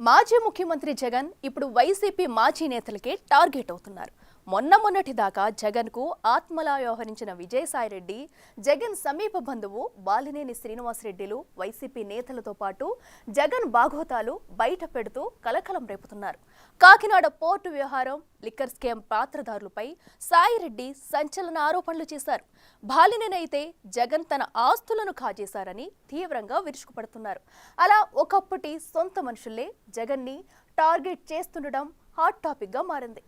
మాజీ ముఖ్యమంత్రి జగన్ ఇప్పుడు వైసీపీ మాజీ నేతలకే టార్గెట్ అవుతున్నారు. మొన్నటి దాకా జగన్ కు ఆత్మలా వ్యవహరించిన విజయసాయిరెడ్డి, జగన్ సమీప బంధువు బాలినేని శ్రీనివాసరెడ్డిలు వైసీపీ నేతలతో పాటు జగన్ బాగోతాలు బయట పెడుతూ కలకలం రేపుతున్నారు. కాకినాడ పోర్టు వ్యవహారం, లిక్కర్ స్కామ్ పాత్రదారులపై సాయిరెడ్డి సంచలన ఆరోపణలు చేశారు. బాలినేని అయితే జగన్ తన ఆస్తులను కాజేశారని తీవ్రంగా విరుచుకుపడుతున్నారు. అలా ఒకప్పటి సొంత మనుషుల్లే జగన్ ని టార్గెట్ చేస్తుండడం హాట్ టాపిక్ గా మారింది.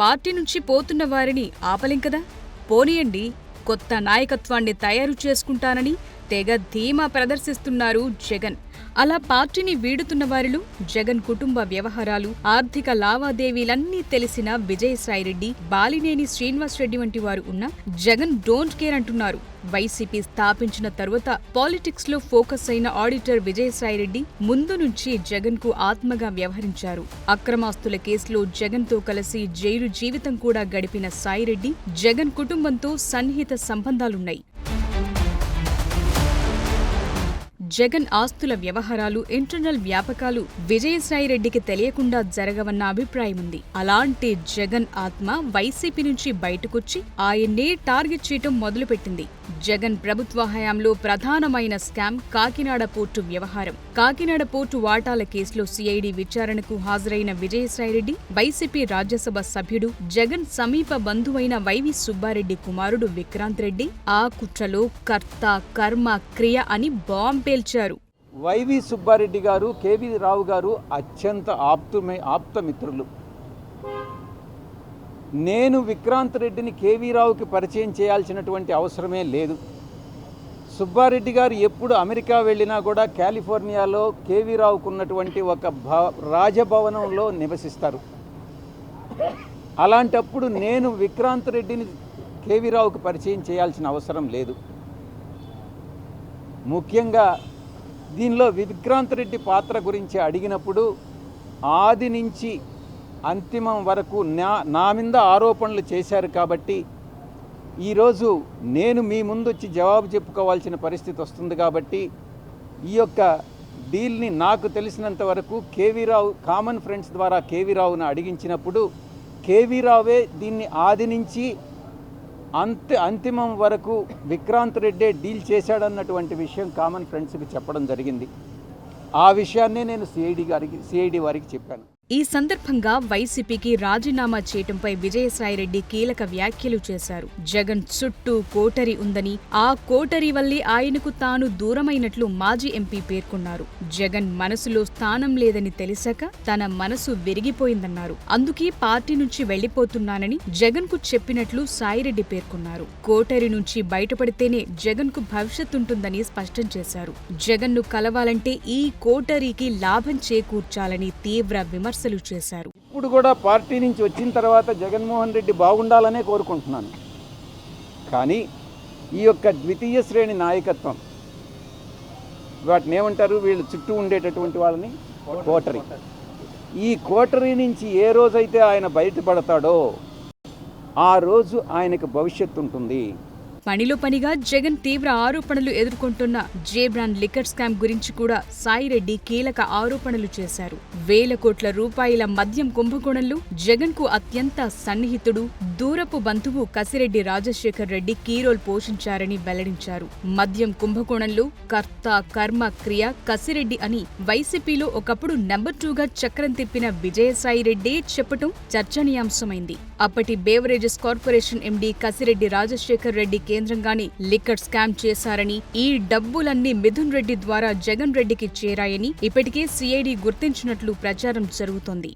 పార్టీ నుంచి పోతున్న వారిని ఆపలేం కదా, పోనీయండి, కొత్త నాయకత్వాన్ని తయారు చేసుకుంటానని తెగ ధీమా ప్రదర్శిస్తున్నారు జగన్. అలా పార్టీని వీడుతున్న వారిలో జగన్ కుటుంబ వ్యవహారాలు, ఆర్థిక లావాదేవీలన్నీ తెలిసిన విజయసాయిరెడ్డి, బాలినేని శ్రీనివాసరెడ్డి వంటి వారు ఉన్నా జగన్ డోంట్ కేర్ అంటున్నారు. వైసీపీ స్థాపించిన తరువాత పాలిటిక్స్ లో ఫోకస్ అయిన ఆడిటర్ విజయసాయిరెడ్డి ముందు నుంచి జగన్ కు ఆత్మగా వ్యవహరించారు. అక్రమాస్తుల కేసులో జగన్ తో కలిసి జైలు జీవితం కూడా గడిపిన సాయిరెడ్డి, జగన్ కుటుంబంతో సన్నిహిత సంబంధాలున్నాయి. జగన్ ఆస్తుల వ్యవహారాలు, ఇంటర్నల్ వ్యాపకాలు విజయసాయిరెడ్డికి తెలియకుండా జరగవన్న అభిప్రాయముంది. అలాంటి జగన్ ఆత్మ వైసీపీ నుంచి బయటకొచ్చి ఆయన్నే టార్గెట్ చేయటం మొదలుపెట్టింది. జగన్ ప్రభుత్వ హయాంలో ప్రధానమైన స్కామ్ కాకినాడ పోర్టు వ్యవహారం. కాకినాడ పోర్టు వాటాల కేసులో సిఐడి విచారణకు హాజరైన విజయసాయిరెడ్డి, వైసీపీ రాజ్యసభ సభ్యుడు, జగన్ సమీప బంధువైన వైవి సుబ్బారెడ్డి కుమారుడు విక్రాంత్ రెడ్డి ఆ కుట్రలో కర్త, కర్మ, క్రియ అని బాంబ్ పేల్చారు. వైవి సుబ్బారెడ్డి గారు, కేవీ రావు గారు అత్యంత ఆప్తమిత్రులు. నేను విక్రాంత్ రెడ్డిని కేవీ రావుకి పరిచయం చేయాల్సినటువంటి అవసరమే లేదు. సుబ్బారెడ్డి గారు ఎప్పుడు అమెరికా వెళ్ళినా కూడా కాలిఫోర్నియాలో కేవీ రావుకు ఉన్నటువంటి ఒక రాజభవనంలో నివసిస్తారు. అలాంటప్పుడు నేను విక్రాంత్ రెడ్డిని కేవీ రావుకి పరిచయం చేయాల్సిన అవసరం లేదు. ముఖ్యంగా దీనిలో విక్రాంత్ రెడ్డి పాత్ర గురించి అడిగినప్పుడు ఆది నుంచి అంతిమం వరకు నా మీద ఆరోపణలు చేశారు కాబట్టి ఈరోజు నేను మీ ముందు వచ్చి జవాబు చెప్పుకోవాల్సిన పరిస్థితి వస్తుంది. కాబట్టి ఈ యొక్క డీల్ని నాకు తెలిసినంత వరకు కేవీ రావు కామన్ ఫ్రెండ్స్ ద్వారా కేవీ రావును అడిగించినప్పుడు కేవీ రావే దీన్ని ఆది నుంచి అంతిమం వరకు విక్రాంత్ రెడ్డే డీల్ చేశాడన్నటువంటి విషయం కామన్ ఫ్రెండ్స్కి చెప్పడం జరిగింది. ఆ విషయాన్నే నేను సిఐడి వారికి చెప్పాను. ఈ సందర్భంగా వైసీపీకి రాజీనామా చేయటంపై విజయసాయిరెడ్డి కీలక వ్యాఖ్యలు చేశారు. జగన్ చుట్టూ కోటరీ ఉందని, ఆ కోటరీ వల్లే ఆయనకు తాను దూరమైనట్లు మాజీ ఎంపీ పేర్కొన్నారు. జగన్ మనసులో స్థానం లేదని తెలిసాక తన మనసు విరిగిపోయిందన్నారు. అందుకే పార్టీ నుంచి వెళ్లిపోతున్నానని జగన్ కు చెప్పినట్లు సాయిరెడ్డి పేర్కొన్నారు. కోటరీ నుంచి బయటపడితేనే జగన్ కు భవిష్యత్తుంటుందని స్పష్టం చేశారు. జగన్ ను కలవాలంటే ఈ కోటరీకి లాభం చేకూర్చాలని తీవ్ర విమర్శ చేశారు. ఇప్పుడు కూడా పార్టీ నుంచి వచ్చిన తర్వాత జగన్మోహన్ రెడ్డి బాగుండాలనే కోరుకుంటున్నాను. కానీ ఈ యొక్క ద్వితీయ శ్రేణి నాయకత్వం, వాటిని ఏమంటారు, వీళ్ళు చుట్టూ ఉండేటటువంటి వాళ్ళని కోటరీ, ఈ కోటరీ నుంచి ఏ రోజైతే ఆయన బయటపడతాడో ఆ రోజు ఆయనకు భవిష్యత్తు ఉంటుంది. పనిలో పనిగా జగన్ తీవ్ర ఆరోపణలు ఎదుర్కొంటున్న జేబ్రాండ్ లిక్కర్ స్కామ్ గురించి కూడా సాయిరెడ్డి కీలక ఆరోపణలు చేశారు. వేల కోట్ల రూపాయల మద్యం కుంభకోణంలో జగన్ కు అత్యంత సన్నిహితుడు, దూరపు బంధువు కసిరెడ్డి రాజశేఖర్ రెడ్డి కీరోల్ పోషించారని వెల్లడించారు. మద్యం కుంభకోణంలో కర్త, కర్మ, క్రియ కసిరెడ్డి అని వైసీపీలో ఒకప్పుడు నెంబర్ 2గా చక్రం తిప్పిన విజయసాయిరెడ్డే చెప్పటం చర్చనీయాంశమైంది. అప్పటి beverages corporation MD Kasireddy Rajasekhar Reddy కేంద్రంగానే లిక్కర్ స్కామ్ చేశారని, ఈ డబ్బులన్నీ మిథున్ రెడ్డి ద్వారా జగన్ రెడ్డికి చేరాయని ఇప్పటికే సిఐడి గుర్తించినట్లు ప్రచారం జరుగుతోంది.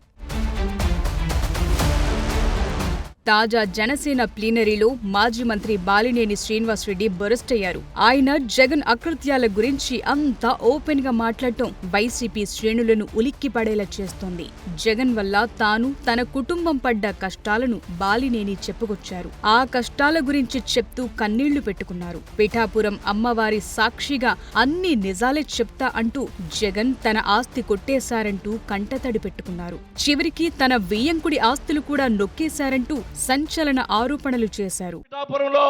తాజా జనసేన ప్లీనరీలో మాజీ మంత్రి బాలినేని శ్రీనివాసరెడ్డి బరస్ట్ అయ్యారు. ఆయన జగన్ అకృత్యాల గురించి అంతా ఓపెన్ గా మాట్లాడటం వైసీపీ శ్రేణులను ఉలిక్కి పడేలా చేస్తోంది. జగన్ వల్ల తాను, తన కుటుంబం పడ్డ కష్టాలను బాలినేని చెప్పుకొచ్చారు. ఆ కష్టాల గురించి చెప్తూ కన్నీళ్లు పెట్టుకున్నారు. పిఠాపురం అమ్మవారి సాక్షిగా అన్ని నిజాలే చెప్తా అంటూ జగన్ తన ఆస్తి కొట్టేశారంటూ కంటతడి పెట్టుకున్నారు. చివరికి తన వియ్యంకుడి ఆస్తులు కూడా నొక్కేశారంటూ సంచలన ఆరోపణలు చేశారు. పిఠాపురంలో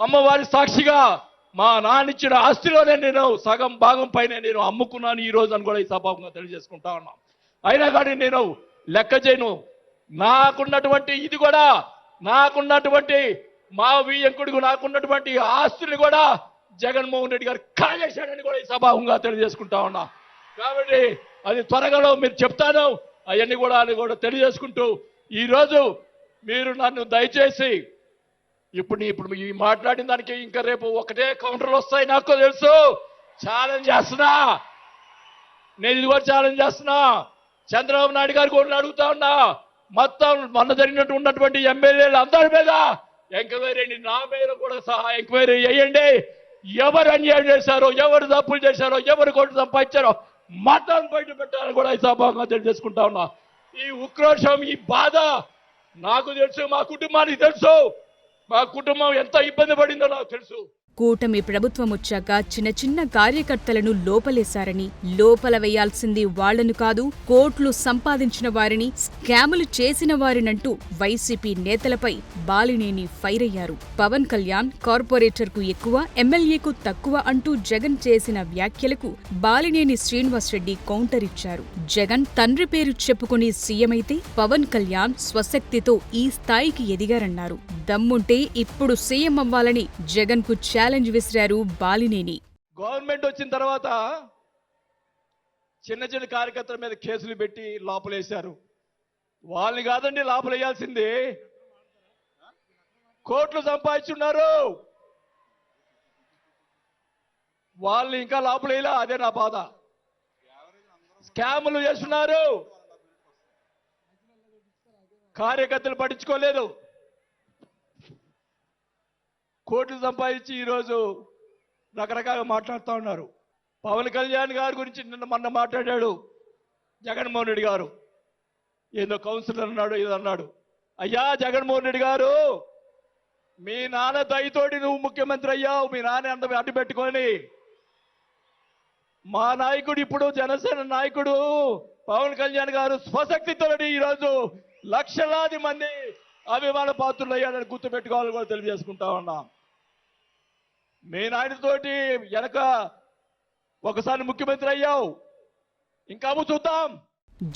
అమ్మవారి సాక్షిగా మా నాన్నిచ్చిన ఆస్తిలోనే నేను సగం భాగం పైన నేను అమ్ముకున్నాను ఈ రోజు అని కూడా ఈ సభాముఖంగా తెలియజేసుకుంటా ఉన్నాం. అయినా కానీ నేను లెక్క చేయను. నాకున్నటువంటి ఇది కూడా, నాకున్నటువంటి మా వియ్యంకుడికి నాకున్నటువంటి ఆస్తులు కూడా జగన్మోహన్ రెడ్డి గారు కాజేశాడని కూడా ఈ సభాముఖంగా తెలియజేసుకుంటా ఉన్నా. కాబట్టి అది త్వరగా మీరు చెప్తాను, అవన్నీ కూడా తెలియజేసుకుంటూ ఈరోజు మీరు నన్ను దయచేసి ఇప్పుడు ఈ మాట్లాడిన దానికి ఇంకా రేపు ఒకటే కౌంటర్లు వస్తాయి నాకు తెలుసు. ఛాలెంజ్ చేస్తున్నా, నేను ఇది కూడా ఛాలెంజ్ చేస్తున్నా. చంద్రబాబు నాయుడు గారు కూడా అడుగుతా ఉన్నా, మొత్తం మొన్న జరిగినట్టు ఉన్నటువంటి ఎమ్మెల్యేలు అందరి మీద ఎంక్వైరీ, నా మీద కూడా సహా ఎంక్వైరీ చేయండి. ఎవరు అన్యాయం చేశారో, ఎవరు తప్పులు చేశారో, ఎవరు కోట్లు సంపాదించారో మొత్తం బయట పెట్టాలని కూడా ఈ సభాగా తెలియజేసుకుంటా ఉన్నా. ఈ ఉక్రోషం, ఈ బాధ నాకు తెలుసు, మా కుటుంబానికి తెలుసు. మా కుటుంబం ఎంత ఇబ్బంది పడిందో నాకు తెలుసు. కూటమి ప్రభుత్వం వచ్చాక చిన్న చిన్న కార్యకర్తలను లోపలేశారని, లోపల వేయాల్సింది వాళ్లను కాదు, కోట్లు సంపాదించిన వారిని, స్కాములు చేసిన వారినంటూ వైసీపీ నేతలపై బాలినేని ఫైర్ అయ్యారు. పవన్ కళ్యాణ్ కార్పొరేటర్కు ఎక్కువ, ఎమ్మెల్యేకు తక్కువ అంటూ జగన్ చేసిన వ్యాఖ్యలకు బాలినేని శ్రీనివాసరెడ్డి కౌంటర్ ఇచ్చారు. జగన్ తండ్రి పేరు చెప్పుకుని సీఎం అయితే పవన్ కళ్యాణ్ స్వశక్తితో ఈ స్థాయికి ఎదిగారన్నారు. దమ్ముంటే ఇప్పుడు సీఎం అవ్వాలని జగన్ కు ఛాలెంజ్ విసిరారు బాలినేని. గవర్నమెంట్ వచ్చిన తర్వాత చిన్న చిన్న కార్యకర్తల మీద కేసులు పెట్టి లోపలేశారు. వాళ్ళని కాదండి లోపలేయాల్సింది, కోట్లు సంపాదించున్నారు. వాళ్ళని ఇంకా లోపలేలా, అదే నా బాధ. స్కాములు చేస్తున్నారు, కార్యకర్తలు పట్టించుకోలేదు. కోట్లు సంపాదించి ఈరోజు రకరకాలుగా మాట్లాడుతూ ఉన్నారు. పవన్ కళ్యాణ్ గారి గురించి మొన్న మాట్లాడాడు జగన్మోహన్ రెడ్డి గారు. ఏదో కౌన్సిలర్ అన్నాడు, ఏదో అన్నాడు. అయ్యా జగన్మోహన్ రెడ్డి గారు, మీ నాన్న దయతోటి నువ్వు ముఖ్యమంత్రి అయ్యావు. మీ నాన్న అంత అడ్డు పెట్టుకొని మా నాయకుడు, ఇప్పుడు జనసేన నాయకుడు పవన్ కళ్యాణ్ గారు స్వశక్తితో ఈరోజు లక్షలాది మంది అభిమాన పాత్రులు అయ్యాడని గుర్తుపెట్టుకోవాలని కూడా తెలియజేసుకుంటా ఉన్నాం. మీ నాయనతోటి వెనక ఒకసారి ముఖ్యమంత్రి అయ్యావు, ఇంకా చూద్దాం.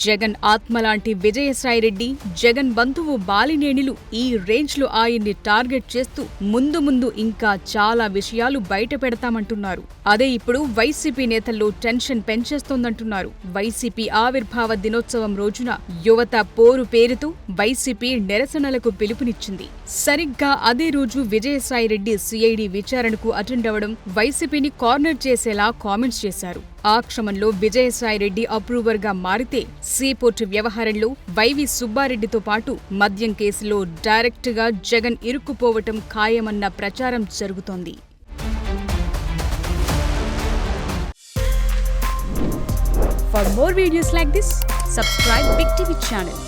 జగన్ ఆత్మలాంటి విజయసాయిరెడ్డి, జగన్ బంధువు బాలినేనిలు ఈ రేంజ్లో ఆయన్ని టార్గెట్ చేస్తూ ముందు ఇంకా చాలా విషయాలు బయట పెడతామంటున్నారు. అదే ఇప్పుడు వైసీపీ నేతల్లో టెన్షన్ పెంచేస్తోందంటున్నారు. వైసీపీ ఆవిర్భావ దినోత్సవం రోజున యువత పోరు పేరుతో వైసీపీ నిరసనలకు పిలుపునిచ్చింది. సరిగ్గా అదే రోజు విజయసాయిరెడ్డి సిఐడి విచారణకు అటెండ్ అవ్వడం వైసీపీని కార్నర్ చేసేలా కామెంట్స్ చేశారు. ఆ క్రమంలో విజయసాయిరెడ్డి అప్రూవర్గా మారితే సీపోర్టు వ్యవహారంలో వైవి సుబ్బారెడ్డితో పాటు మద్యం కేసులో డైరెక్ట్గా జగన్ ఇరుక్కుపోవటం ఖాయమన్న ప్రచారం జరుగుతోంది. For more videos like this, subscribe Big TV channel.